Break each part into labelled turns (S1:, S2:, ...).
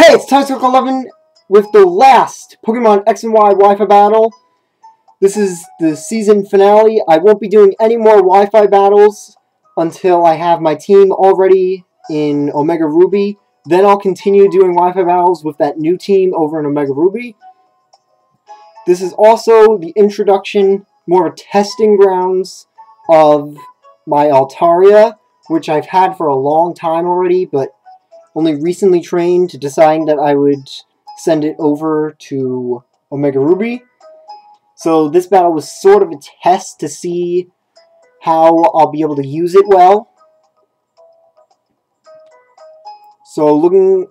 S1: Hey, it's Typhlosion 11 with the last Pokemon X and Y Wi-Fi battle. This is the season finale. I won't be doing any more Wi-Fi battles until I have my team already in Omega Ruby. Then I'll continue doing Wi-Fi battles with that new team over in Omega Ruby. This is also the introduction, more of a testing grounds of my Altaria, which I've had for a long time already, but only recently trained to deciding that I would send it over to Omega Ruby. So this battle was sort of a test to see how I'll be able to use it well. So looking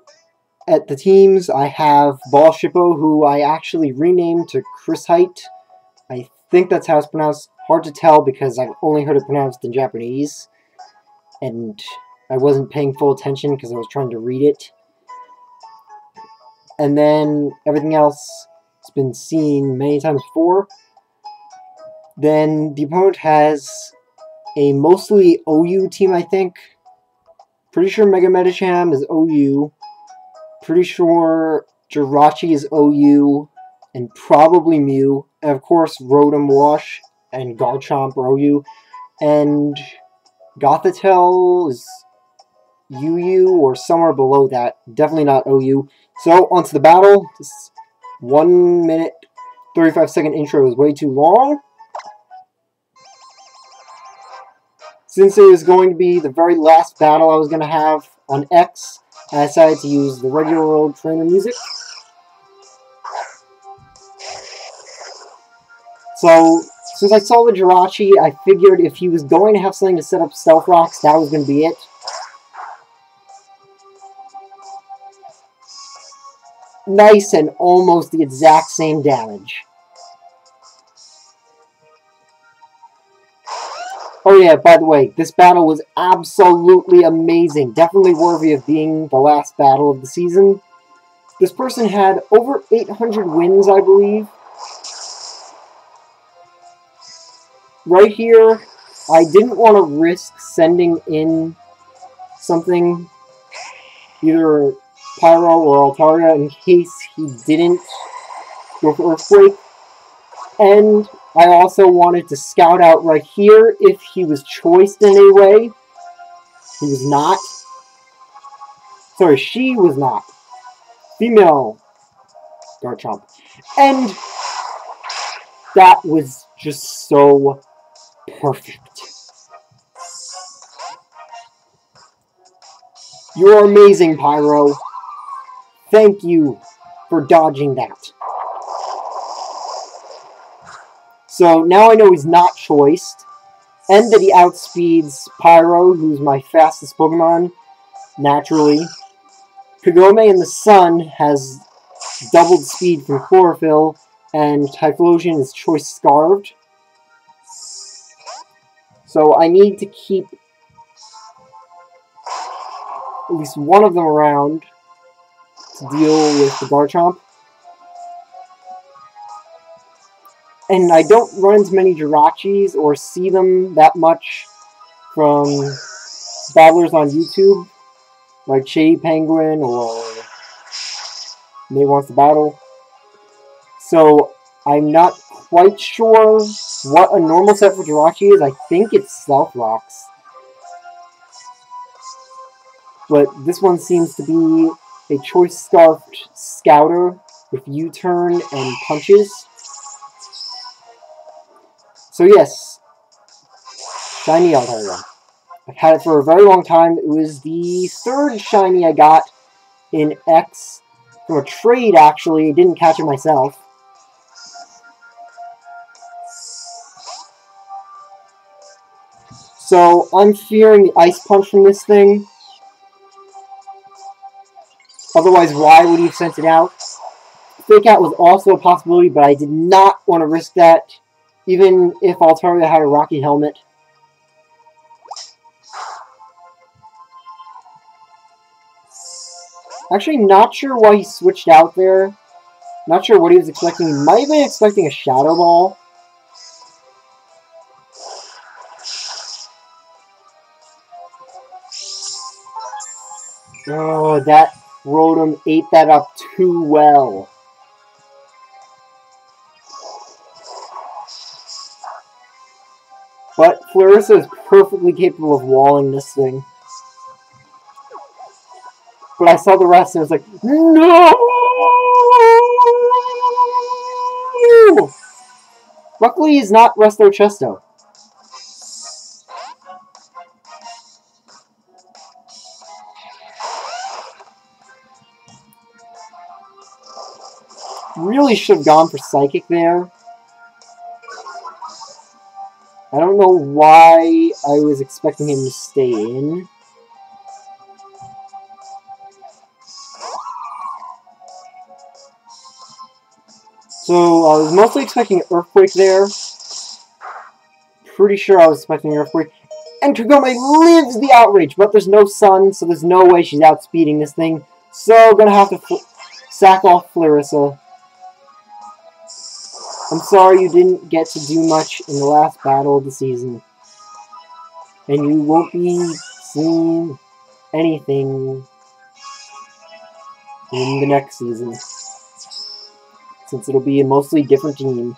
S1: at the teams, I have Ball Shippo, who I actually renamed to Chris Height. I think that's how it's pronounced. Hard to tell because I've only heard it pronounced in Japanese. And I wasn't paying full attention because I was trying to read it. And then everything else has been seen many times before. Then the opponent has a mostly OU team, I think. Pretty sure Mega Medicham is OU. Pretty sure Jirachi is OU. And probably Mew. And of course Rotom Wash and Garchomp are OU. And Gothitelle is UU or somewhere below that. Definitely not OU. So, onto the battle. This 1 minute, 35-second intro is way too long. Since it was going to be the very last battle I was going to have on X, I decided to use the regular old trainer music. So, since I saw the Jirachi, I figured if he was going to have something to set up Stealth Rocks, that was going to be it. Nice and almost the exact same damage. Oh yeah, by the way, this battle was absolutely amazing. Definitely worthy of being the last battle of the season. This person had over 800 wins, I believe. Right here, I didn't want to risk sending in something, either Pyro or Altaria, in case he didn't go for Earthquake. And I also wanted to scout out right here if he was choiced in any way. He was not. Sorry, she was not. Female Garchomp. And that was just so perfect. You're amazing, Pyro. Thank you for dodging that. So now I know he's not choiced, and that he outspeeds Pyro, who's my fastest Pokemon, naturally. Kagome in the Sun has doubled speed from Chlorophyll, and Typhlosion is choice scarved. So I need to keep at least one of them around to deal with the Garchomp. And I don't run into many Jirachis or see them that much from battlers on YouTube, like Shady Penguin or May Wants to Battle. So I'm not quite sure what a normal set for Jirachi is. I think it's Stealth Rocks. But this one seems to be a choice scarfed Scouter with U-turn and punches. So yes, shiny Altaria. I've had it for a very long time. It was the third shiny I got in X from a trade, actually. I didn't catch it myself. So I'm fearing the Ice Punch from this thing. Otherwise, why would he have sent it out? Fake Out was also a possibility, but I did not want to risk that, even if Altaria had a Rocky Helmet. Actually, not sure why he switched out there. Not sure what he was expecting. He might have been expecting a Shadow Ball. Oh, that Rotom ate that up too well. But Clarissa is perfectly capable of walling this thing. But I saw the rest and I was like, no! Luckily, he's not Resto Chesto. Really should have gone for Psychic there. I don't know why I was expecting him to stay in. So, I was mostly expecting an Earthquake there. Pretty sure I was expecting an Earthquake. And Kagome lives the Outrage, but there's no sun, so there's no way she's outspeeding this thing. So, gonna have to sack off Clarissa. I'm sorry you didn't get to do much in the last battle of the season. And you won't be seeing anything in the next season. Since it'll be a mostly different team.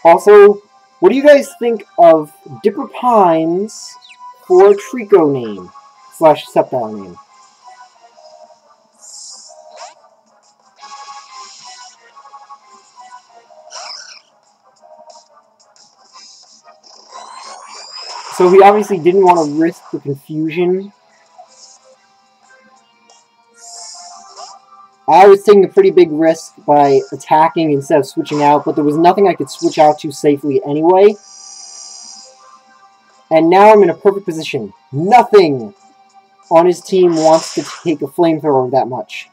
S1: Also, what do you guys think of Dipper Pines for Trico name / Sceptile name? So he obviously didn't want to risk the confusion. I was taking a pretty big risk by attacking instead of switching out, but there was nothing I could switch out to safely anyway. And now I'm in a perfect position. Nothing on his team wants to take a flamethrower that much.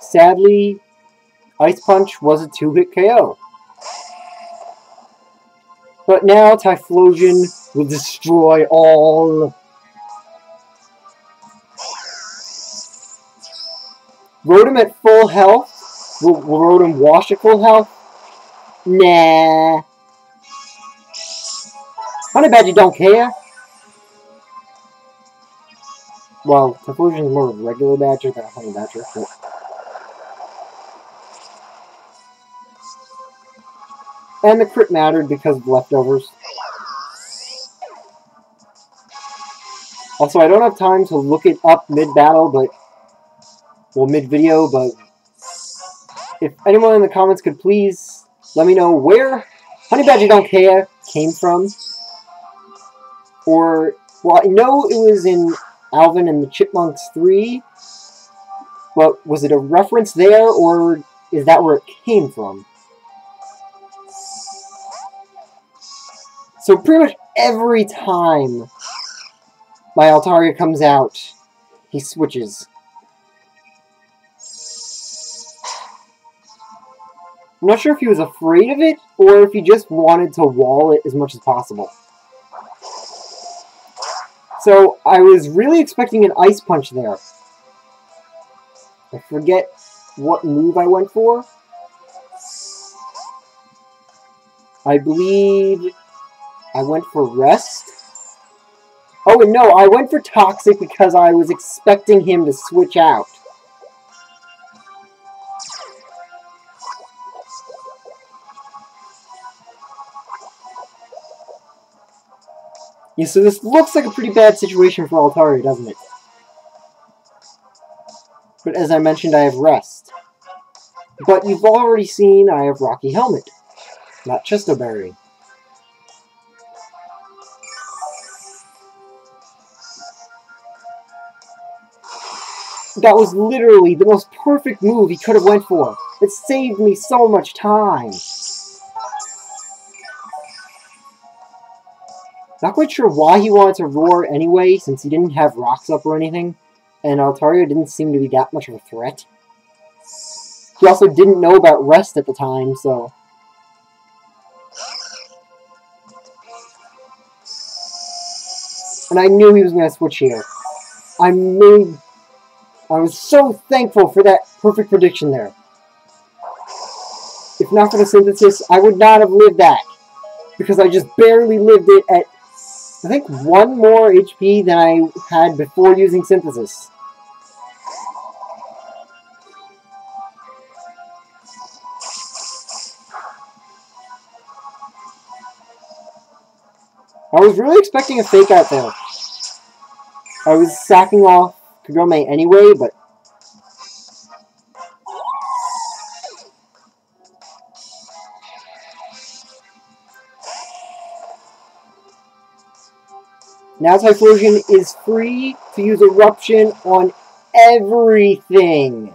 S1: Sadly, Ice Punch was a 2-hit KO. But now Typhlosion will destroy all. Rotom at full health? Will Rotom wash at full health? Nah. Honey Badger don't care. Well, Typhlosion is more of a regular Badger than a Honey Badger. But... And the crit mattered because of leftovers. Also, I don't have time to look it up mid-battle, but... Well, mid-video, but... If anyone in the comments could please let me know where Honey Badger Don't Care came from. Or... Well, I know it was in Alvin and the Chipmunks 3. But was it a reference there, or is that where it came from? So pretty much every time my Altaria comes out, he switches. I'm not sure if he was afraid of it, or if he just wanted to wall it as much as possible. So I was really expecting an Ice Punch there. I forget what move I went for. I believe... I went for Rest. Oh, and no, I went for Toxic because I was expecting him to switch out. Yeah, so this looks like a pretty bad situation for Altaria, doesn't it? But as I mentioned, I have Rest. But you've already seen I have Rocky Helmet, not Chesto Berry. That was literally the most perfect move he could have went for. It saved me so much time. Not quite sure why he wanted to roar anyway, since he didn't have rocks up or anything. And Altaria didn't seem to be that much of a threat. He also didn't know about Rest at the time, so... And I knew he was going to switch here. I was so thankful for that perfect prediction there. If not for the synthesis, I would not have lived that. because I just barely lived it at, I think, 1 more HP than I had before using Synthesis. I was really expecting a fake out there. I was sacking off Kagome anyway, but... now Typhlosion is free to use Eruption on everything.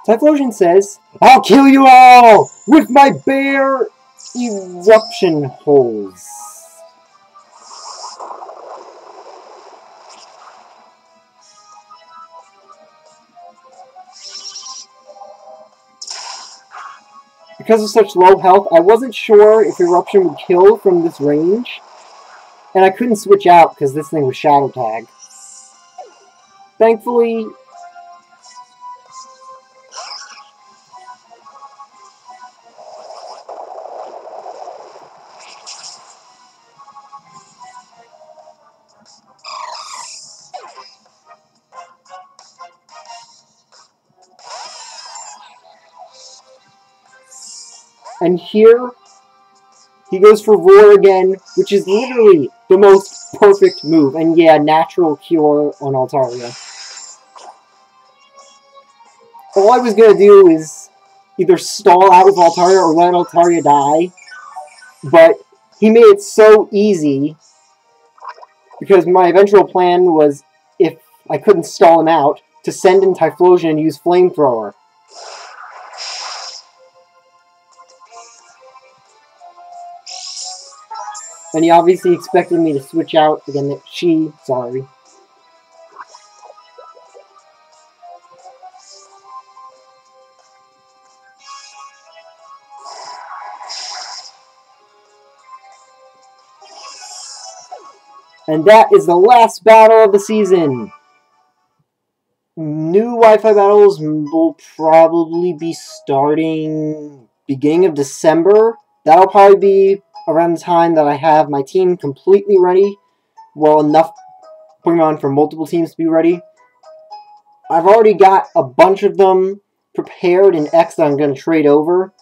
S1: Typhlosion says, "I'll kill you all with my bare eruption holes." Because of such low health, I wasn't sure if eruption would kill from this range, and I couldn't switch out because this thing was Shadow Tag. Thankfully, and here, he goes for Roar again, which is literally the most perfect move. And yeah, natural cure on Altaria. All I was going to do is either stall out with Altaria or let Altaria die. But he made it so easy, because my eventual plan was, if I couldn't stall him out, to send in Typhlosion and use Flamethrower. And he obviously expected me to switch out again. Sorry. And that is the last battle of the season. New Wi-Fi battles will probably be starting beginning of December. That'll probably be around the time that I have my team completely ready. Well, enough Pokemon for multiple teams to be ready. I've already got a bunch of them prepared in X that I'm going to trade over.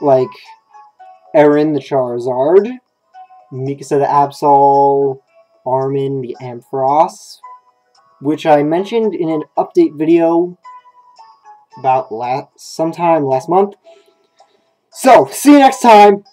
S1: Like Erin the Charizard, Mikasa the Absol, Armin the Ampharos, which I mentioned in an update video about sometime last month. So, see you next time!